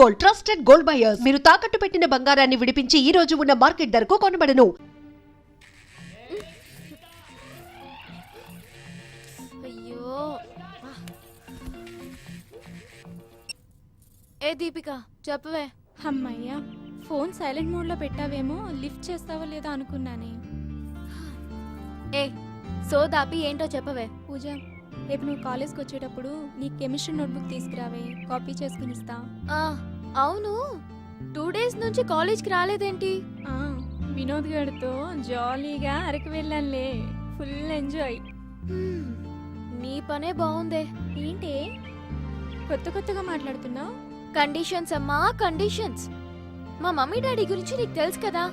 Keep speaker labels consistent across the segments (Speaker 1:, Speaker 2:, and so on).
Speaker 1: Gold, trusted gold buyers. మీరు తాకట్టు పెట్టిన బంగారాన్ని విడిపించి ఈ రోజు ఉన్న మార్కెట్ ధరకు కొనబడను.
Speaker 2: అయ్యో ఏ దీపిక చెప్పవే.
Speaker 3: అమ్మయ్యా, ఫోన్ సైలెంట్ మోడ్లో పెట్టావేమో, లిఫ్ట్ చేస్తావో లేదో అనుకున్నానే.
Speaker 2: ఏ సోదాపి ఏంటో చెప్పవే.
Speaker 3: పూజ, రేపు నువ్వు కాలేజ్కి వచ్చేటప్పుడు నీ కెమిస్ట్రీ నోట్బుక్ తీసుకురావే, కాపీ చేసుకుని ఇస్తా.
Speaker 2: అవును, 2 days నుంచి కాలేజ్కి రాలేదేంటి?
Speaker 3: వినోద్ గారితో జాలీగా అరకు వెళ్ళానులే, ఫుల్ ఎంజాయ్.
Speaker 2: నీ పనే బాగుందే.
Speaker 3: ఏంటి కొత్త కొత్తగా మాట్లాడుతున్నావు?
Speaker 2: కండిషన్స్ అమ్మా, కండిషన్స్. మా మమ్మీ డాడీ గురించి నీకు తెలుసు కదా,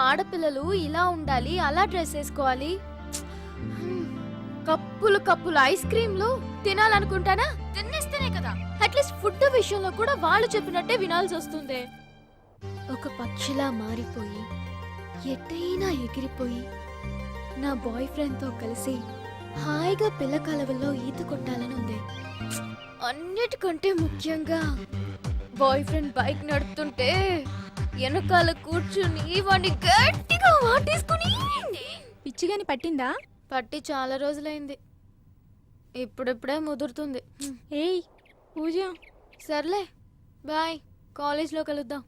Speaker 2: ఆడపిల్లలు ఇలా ఉండాలి, అలా డ్రెస్ వేసుకోవాలి. కప్పులు కప్పులు ఐస్ క్రీమ్లు తినాలనుకుంటానా, తినేస్తేనే కదా. అట్లీస్ట్ ఫుడ్ విషయంలో కూడా వాళ్ళు చెప్పినట్టే వినాల్సి వస్తుంది. ఒక పక్షిలా మారిపోయి ఎట్టైనా ఎగిరిపోయి నా బాయ్ ఫ్రెండ్ తో కలిసి హాయిగా పిల్ల కాలువల్లో ఈత కొట్టాలని ఉంది. అన్నిటికంటే ముఖ్యంగా బాయ్ ఫ్రెండ్ బైక్ నడుపుతుంటే వెనకాల కూర్చుని వాడిని గట్టిగా వాటేసుకుని.
Speaker 3: పిచ్చిగాని పట్టిందా?
Speaker 2: పట్టి చాలా రోజులైంది, ఇప్పుడిప్పుడే ముదురుతుంది.
Speaker 3: ఏయ్ పూజ,
Speaker 2: సర్లే బాయ్, కాలేజ్లో కలుద్దాం.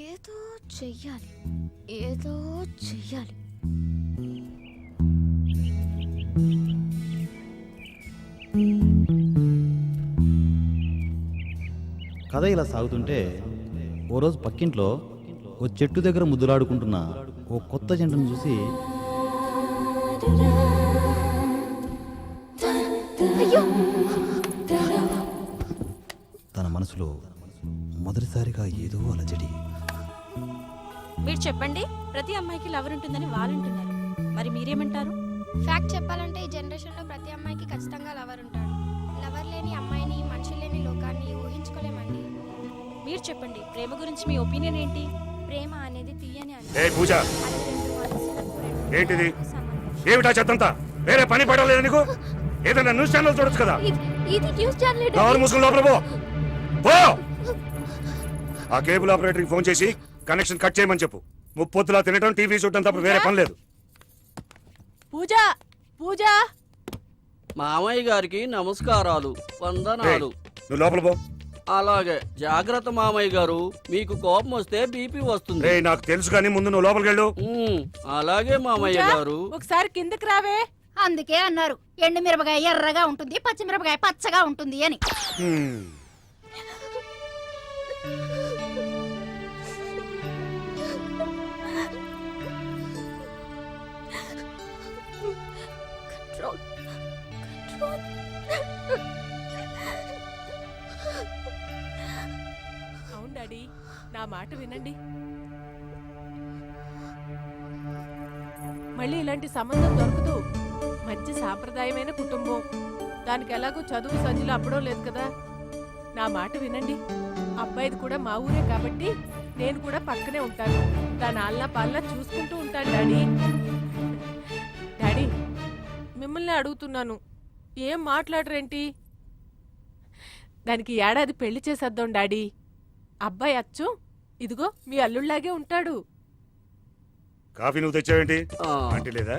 Speaker 2: ఏదో చెయ్యాలి, ఏదో చెయ్యాలి.
Speaker 4: కథ ఇలా సాగుతుంటే ఓ రోజు పక్కింట్లో ఓ చెట్టు దగ్గర ముద్దులాడుకుంటున్న ఓ కొత్త జంటను చూసి తన మనసులో మొదటిసారిగా ఏదో అలజడి.
Speaker 5: మీరు చెప్పండి, ప్రతి అమ్మాయికి లవర్ ఉంటుందని వాళ్ళంటున్నారు, మరి మీరేమంటారు?
Speaker 6: ఫ్యాక్ట్ చెప్పాలంటే ఈ జనరేషన్లో ప్రతి అమ్మాయికి ఖచ్చితంగా లవర్ ఉంటాడు. లవర్ లేని అమ్మాయిని, మనిషి లేని లోకాన్ని ఊహించుకోలేమండి.
Speaker 5: మీరు చెప్పండి, ప్రేమ గురించి మీ ఒపీనియన్ ఏంటి?
Speaker 6: ప్రేమ అనేది తీయని
Speaker 7: పూజ, ఏంటిది? ఏమిటా చెత్తంతా? వేరే పని పడలేదు నీకు? ఏదైనా న్యూస్ ఛానల్ చూడొచ్చు కదా.
Speaker 2: ఇది న్యూస్ ఛానల్.
Speaker 7: ఎవరు మూసుకుని లోపల పో. ఆ కేబుల్ ఆపరేటర్కి ఫోన్ చేసి కనెక్షన్ కట్ చేయమని చెప్పు. ముప్పొద్దులా తినటం, టీవీ చూడటం తప్ప వేరే పని లేదు.
Speaker 5: పూజ, పూజ.
Speaker 8: మామయ్య గారికి నమస్కారాలు, వందనాలు.
Speaker 7: నువ్వు లోపల పో.
Speaker 8: అలాగే, జాగ్రత్త మామయ్య గారు, మీకు కోపం వస్తే బీపీ వస్తుంది.
Speaker 7: నాకు తెలుసు కానీ ముందు నువ్వు లోపలికి వెళ్ళు.
Speaker 8: అలాగే మామయ్య గారు.
Speaker 5: ఒకసారి కిందకి రావే.
Speaker 6: అందుకే అన్నారు ఎండు మిరపకాయ ఎర్రగా ఉంటుంది, పచ్చి మిరపకాయ పచ్చగా ఉంటుంది అని.
Speaker 5: అవును డాడీ, నా మాట వినండి. మళ్ళీ ఇలాంటి సంబంధం దొరకదు. మంచి సాంప్రదాయమైన కుటుంబం, దానికి ఎలాగో చదువు సంజలు అప్పుడో లేదు కదా. నా మాట వినండి. అబ్బాయిది కూడా మా ఊరే కాబట్టి నేను కూడా పక్కనే ఉంటాను. దాని ఆల్లా పాల్లా చూసుకుంటూ ఉంటాను డాడీ. డాడీ, మిమ్మల్ని అడుగుతున్నాను, ఏం మాట్లాడరేంటి? దానికి ఏడాది పెళ్లి చేసేద్దాం డాడీ. అబ్బాయి అచ్చు ఇదిగో మీ అల్లుళ్లాగే ఉంటాడు.
Speaker 7: కాఫీ నువ్వు తెచ్చావేంటి? ఆంటీ లేదా?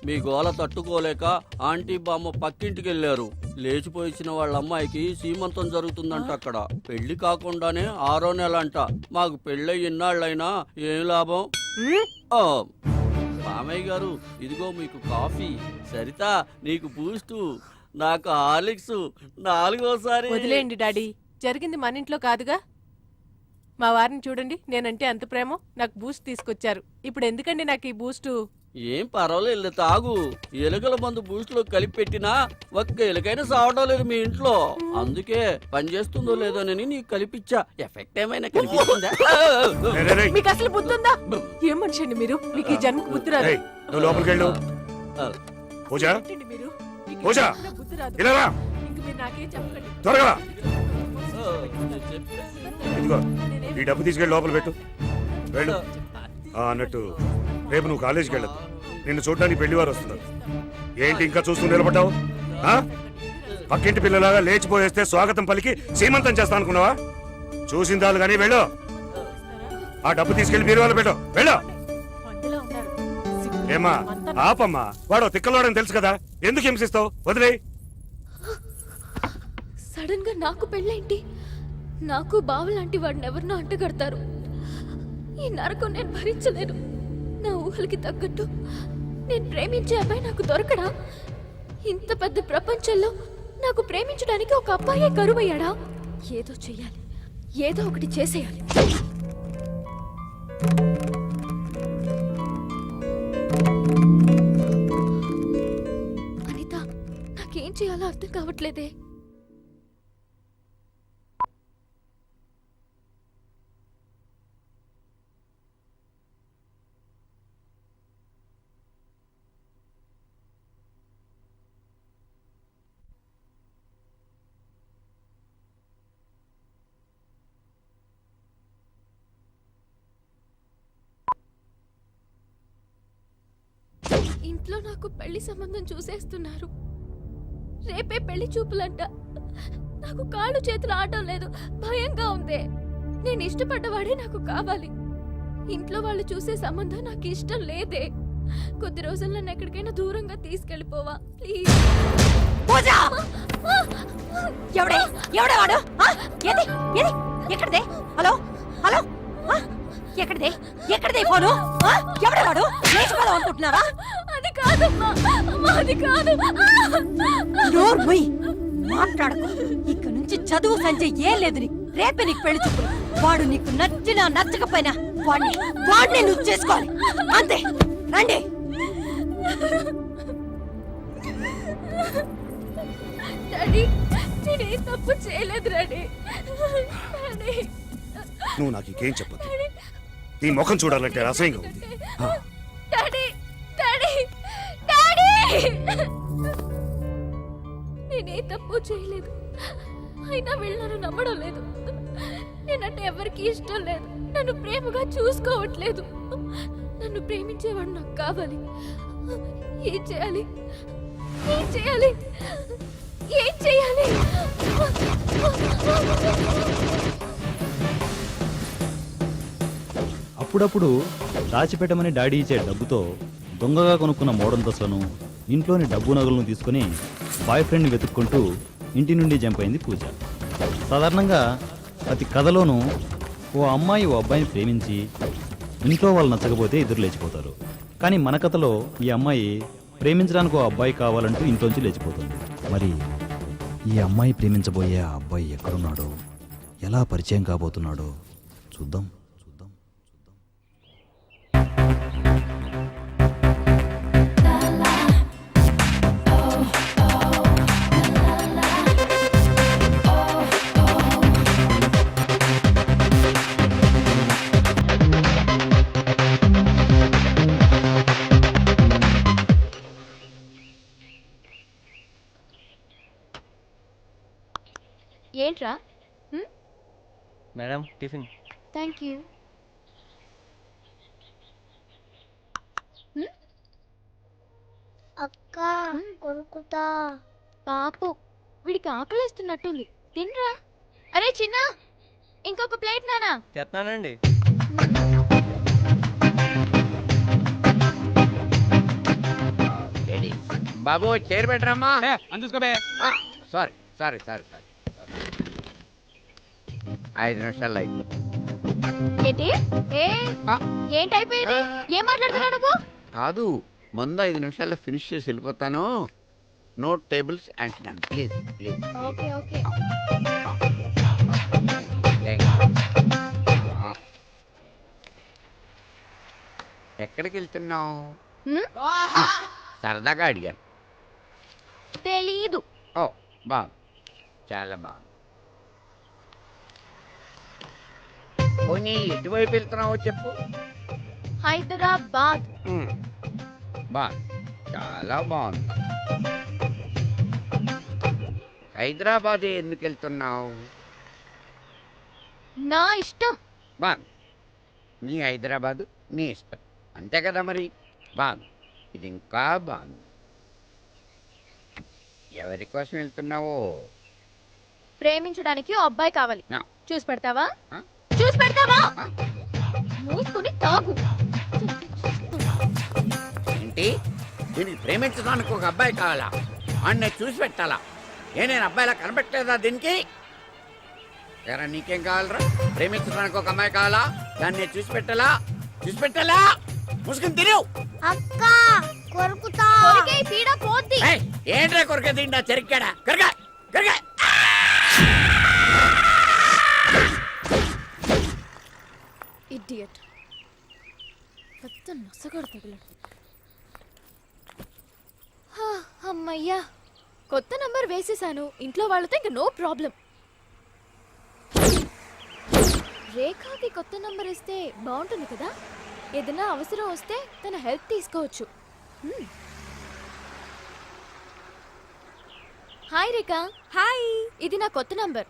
Speaker 8: మీ గోల తట్టుకోలేక ఆంటీ బామ్మ పక్కింటికి వెళ్ళారు. లేచిపోయిన వాళ్ళ అమ్మాయికి సీమంతం జరుగుతుందంట అక్కడ. పెళ్లి కాకుండానే 6వ నెల అంట. మాకు పెళ్ళై ఇన్నాళ్ళైనా ఏం లాభం? మామయ్య గారు, ఇదిగో మీకు కాఫీ. సరిత, నీకు బూస్టు, నాకు హార్లిక్స్. 4వసారి.
Speaker 5: వదిలేయండి డాడీ, జరిగింది మన ఇంట్లో కాదుగా. మా వారిని చూడండి, నేనంటే అంత ప్రేమ, నాకు బూస్ట్ తీసుకొచ్చారు. ఇప్పుడు ఎందుకండి నాకు ఈ బూస్టు?
Speaker 8: ఏం పర్వాలేదు, తాగు. ఎలుకల మందు బూస్ట్ లో కలిపి పెట్టినా ఒక్క ఎలుకైనా సావడం లేదు మీ ఇంట్లో. అందుకే పని చేస్తుందో లేదోనని నీకు కలిపిచ్చా. ఎఫెక్ట్ ఏమైనా కనిపిస్తుందా?
Speaker 5: మీకు అసలు బుద్ధి ఉందా? ఏం మనిషి అండి మీరు? మీకు ఈ జన్మకు బుద్ధి రాదు.
Speaker 7: నువ్వు లోపలికి వెళ్ళు. పూజ,
Speaker 5: మీరు
Speaker 7: పూజ,
Speaker 5: బుద్ధి రాదు.
Speaker 7: ఇలా రా.
Speaker 5: ఇంక మీరు నాకేం చెప్పండి.
Speaker 7: త్వరగా ఇదిగో ఈ డబ్బు తీసుకెళ్ళి లోపల పెట్టు. వెళ్ళు. అన్నట్టు రేపు నువ్వు కాలేజీకి వెళ్ళదు. నిన్ను చూడడానికి పెళ్లివారు వస్తున్నారు. ఏంటి ఇంకా చూస్తూ నిలబడ్డావు? పక్కింటి పిల్లలాగా లేచిపోయేస్తే స్వాగతం పలికి సీమంతం చేస్తా అనుకున్నావా? చూసిందాలు కానీ వెళ్ళు. ఆ డబ్బు తీసుకెళ్లి బీరువాలో పెట్టు. వెళ్ళు.
Speaker 5: మందులో ఉన్నారు.
Speaker 7: ఏమా ఆపమ్మా, వాడు తిక్కలోడని తెలుసు కదా, ఎందుకు హింసిస్తావు? వదిలే.
Speaker 2: సడన్ గా నాకు పెళ్ళేంటి? నాకు బావలాంటి వాడిని ఎవరినో అంటగడతారు. ఈ నరకం నేను భరించలేను. నా ఊహలకి తగ్గట్టు నేను ప్రేమించే అబ్బాయి నాకు దొరకడా? ఇంత పెద్ద ప్రపంచంలో నాకు ప్రేమించడానికి ఒక అబ్బాయే కరువయ్యాడా? ఏదో చెయ్యాలి, ఏదో ఒకటి చేసేయాలి. అనిత, నాకేం చేయాలో అర్థం కావట్లేదే. ఇంట్లో నాకు పెళ్లి సంబంధం చూసేస్తున్నారు. రేపే పెళ్లి చూపులంట. నాకు కాళ్ళు చేతులు ఆడటం లేదు, భయంగా ఉంది. నేను ఇష్టపడ్డవాడే నాకు కావాలి. ఇంట్లో వాళ్ళు చూసే సంబంధం నాకు ఇష్టం లేదే. కొద్ది రోజుల్లో నన్ను ఎక్కడికైనా దూరంగా తీసుకెళ్ళిపోవా ప్లీజ్.
Speaker 1: ఎవడే ఎవడే వాడు? ఏది ఏది ఎక్కడదే? హలో హలో, ఎక్కడదే ఎక్కడదే ఫోను? ఎవడే వాడు? లేచిపోదాం అనుకుంటున్నావా?
Speaker 2: అది కాదమ్మా, అది కాదు.
Speaker 1: నోర్మయ్, మాట్లాడకు. ఇక నుంచి చదువు సంజయ్ ఏం లేదు. రేపే నీకు పెళ్లి చూపులు. వాడు నీకు నచ్చినా నచ్చకపోయినా వాడిని నువ్వు చేసుకోవాలి అంతే. రండి.
Speaker 2: డాడీ, నేనేం తప్పు చేయలేదు డాడీ. డాడీ,
Speaker 7: నువ్వు నాకు ఇంకేం చెప్పదు. నీ ముఖం చూడాలంటే అసహ్యంగా ఉంది.
Speaker 2: డాడీ, డాడీ, డాడీ, నేనే తప్పు చేయలేదు. అయినా వీళ్ళు నన్ను నమ్మడం లేదు. నేనంటే ఎవరికి ఇష్టం లేదు. నన్ను ప్రేమగా చూసుకోవట్లేదు. నన్ను ప్రేమించేవాడు నాకు కావాలి. ఏం చేయాలి? ఏం చేయాలి? ఏం చేయాలి?
Speaker 4: అప్పుడప్పుడు దాచిపెట్టమని డాడీ ఇచ్చే డబ్బుతో దొంగగా కొనుక్కున్న మోడంతస్లను, ఇంట్లోని డబ్బు నగలను తీసుకుని బాయ్ ఫ్రెండ్ని వెతుక్కుంటూ ఇంటి నుండి జంప్ అయింది పూజ. సాధారణంగా ప్రతి కథలోనూ ఓ అమ్మాయి ఓ అబ్బాయిని ప్రేమించి ఇంట్లో వాళ్ళు నచ్చకపోతే ఇద్దరు లేచిపోతారు. కానీ మన కథలో ఈ అమ్మాయి ప్రేమించడానికి ఓ అబ్బాయి కావాలంటూ ఇంట్లోంచి లేచిపోతుంది. మరి ఈ అమ్మాయి ప్రేమించబోయే ఆ అబ్బాయి ఎక్కడున్నాడో, ఎలా పరిచయం కాబోతున్నాడో చూద్దాం.
Speaker 2: ఏంట్రా?
Speaker 9: Madam tiffin.
Speaker 2: Thank you.
Speaker 6: అక్క కొరుకుతా.
Speaker 2: పాపు, వీడికి ఆకలిస్తున్నట్టుంది. తినరా. అరే చిన్న, ఇంకొక ప్లేట్ నానా.
Speaker 9: తెస్తున్నానండి.
Speaker 10: బాబు చైర్ పెట్టరమ్మా.
Speaker 9: అందుకోబే.
Speaker 10: సారీ సారీ సారీ సారీ 5 నిమిషాలు అయింది.
Speaker 2: ఏంటి? ఏంటైపోయింది? ఏం మాట్లాడుతున్నావు నువ్వు?
Speaker 10: కాదు, ముందు 5 నిమిషాల్లో ఫినిష్ చేసి వెళ్ళిపోతాను. No tables and none please please.
Speaker 2: Okay okay.
Speaker 10: ఎక్కడికి వెళ్తున్నావు? సరదాగా అడిగాను.
Speaker 2: తెలీదు.
Speaker 10: ఓ బాగుంది, చాలా బాగుంది. పోనీ ఎటువైపు వెళ్తున్నావో చెప్పు.
Speaker 2: హైదరాబాద్.
Speaker 10: బాగుంది, చాలా బాగుంది. హైదరాబాద్ ఎందుకు వెళ్తున్నావు?
Speaker 2: నా ఇష్టం.
Speaker 10: బాగుంది, నీ హైదరాబాదు నీ ఇష్టం, అంతే కదా మరి. బాగుంది, ఇది ఇంకా బాగుంది. ఎవరి కోసం వెళ్తున్నావు?
Speaker 2: ప్రేమించడానికి ఓ అబ్బాయి కావాలి.
Speaker 10: నా.
Speaker 2: చూసి పెడతావా?
Speaker 10: ఆ?
Speaker 2: చూసి పెడతావా?
Speaker 10: ఆ?
Speaker 2: మూసుకుని తాగు.
Speaker 10: ఏంటి? దీనికి ప్రేమించడానికి ఒక అబ్బాయి కావాలా? అని నేను చూసి పెట్టాలా? నేను అబ్బాయిలా కనబెట్టలేదా దీనికి? ఎరా నీకేం కావాలరా? ప్రేమించడానికి ఒక అమ్మాయి కావాలా? దాన్ని నేను చూసి పెట్టాలా? చూసి పెట్టాలా? ముసుగుని తిరుగు.
Speaker 6: అక్క కొరుకుతా.
Speaker 2: కొరికే ఈ పీడ పోద్ది.
Speaker 10: ఏయ్, ఏంట్రా కొరక తిండా చెరిక్కాడా? కరగా కరగా.
Speaker 2: ఇడియట్. పెద్ద నొసగడు తగిలాడు. అమ్మయ్యా, కొత్త నంబర్ వేసేసాను. ఇంట్లో వాళ్ళతో ఇంక నో ప్రాబ్లం. రేఖాకి కొత్త నంబర్ ఇస్తే బాగుంటుంది కదా. ఏదైనా అవసరం వస్తే తన హెల్ప్ తీసుకోవచ్చు. హాయ్ రేఖా. హాయ్. ఇది నా కొత్త నంబర్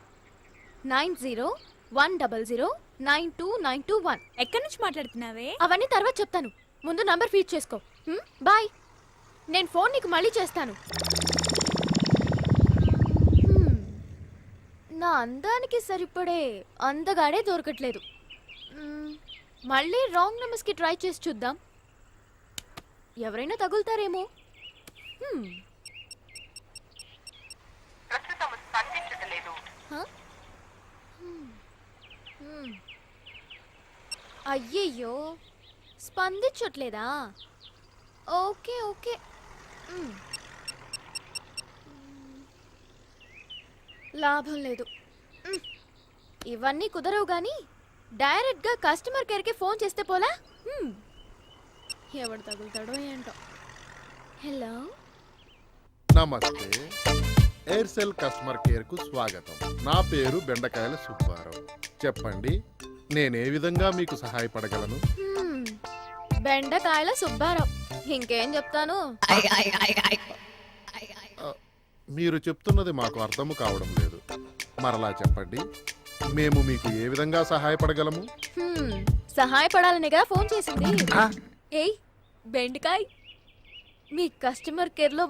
Speaker 2: 9010092921.
Speaker 3: ఎక్కడి నుంచి మాట్లాడుతున్నావే?
Speaker 2: అవన్నీ తర్వాత చెప్తాను. ముందు నంబర్ ఫీడ్ చేసుకో. బాయ్. నేను ఫోన్ నీకు మళ్ళీ చేస్తాను. నా అందానికి సరిపడే అందగాడే దొరకట్లేదు. మళ్ళీ రాంగ్ నెంబర్స్కి ట్రై చేసి చూద్దాం. ఎవరైనా తగులుతారేమో. హ? అయ్యయ్యో, స్పందించట్లేదా? Okay okay. లాభం లేదు. ఇవన్నీ కుదరవు గాని డైరెక్ట్గా కస్టమర్ కేర్కి ఫోన్ చేస్తే పోలా? ఎవడు తగులుతాడో ఏంటో. హలో.
Speaker 9: నమస్తే, ఎయిర్సెల్ కస్టమర్ కేర్ కు స్వాగతం. నా పేరు బెండకాయల సుబ్బారావు. చెప్పండి, నేనే విధంగా మీకు సహాయపడగలను?
Speaker 2: బెండకాయల సుబ్బారావు. ఇంకేం చెప్తాను?
Speaker 9: మీరు చెప్తున్నది మాకు అర్థము కావడం లేదు. మరలా చెప్పండి, మేము మీకు ఏ విధంగా సహాయపడగలము?
Speaker 2: సహాయపడాలనేగా ఫోన్ చేసింది. ఏయ్ బెండకాయ్, మీ కస్టమర్ కేర్లో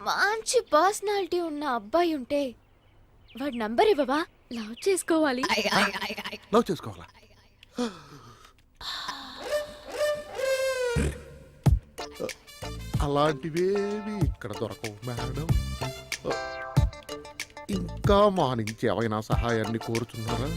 Speaker 2: మంచి పర్సనాలిటీ ఉన్న అబ్బాయి ఉంటే వాడి నంబర్ ఇవ్వవా? లవ్ చేసుకోవాలి.
Speaker 9: లవ్ చేసుకోవాలా? అలాంటివేవి ఇక్కడ దొరకవు మేడం. ఇంకా మా నుంచి ఏమైనా సహాయాన్ని కోరుతున్నారా?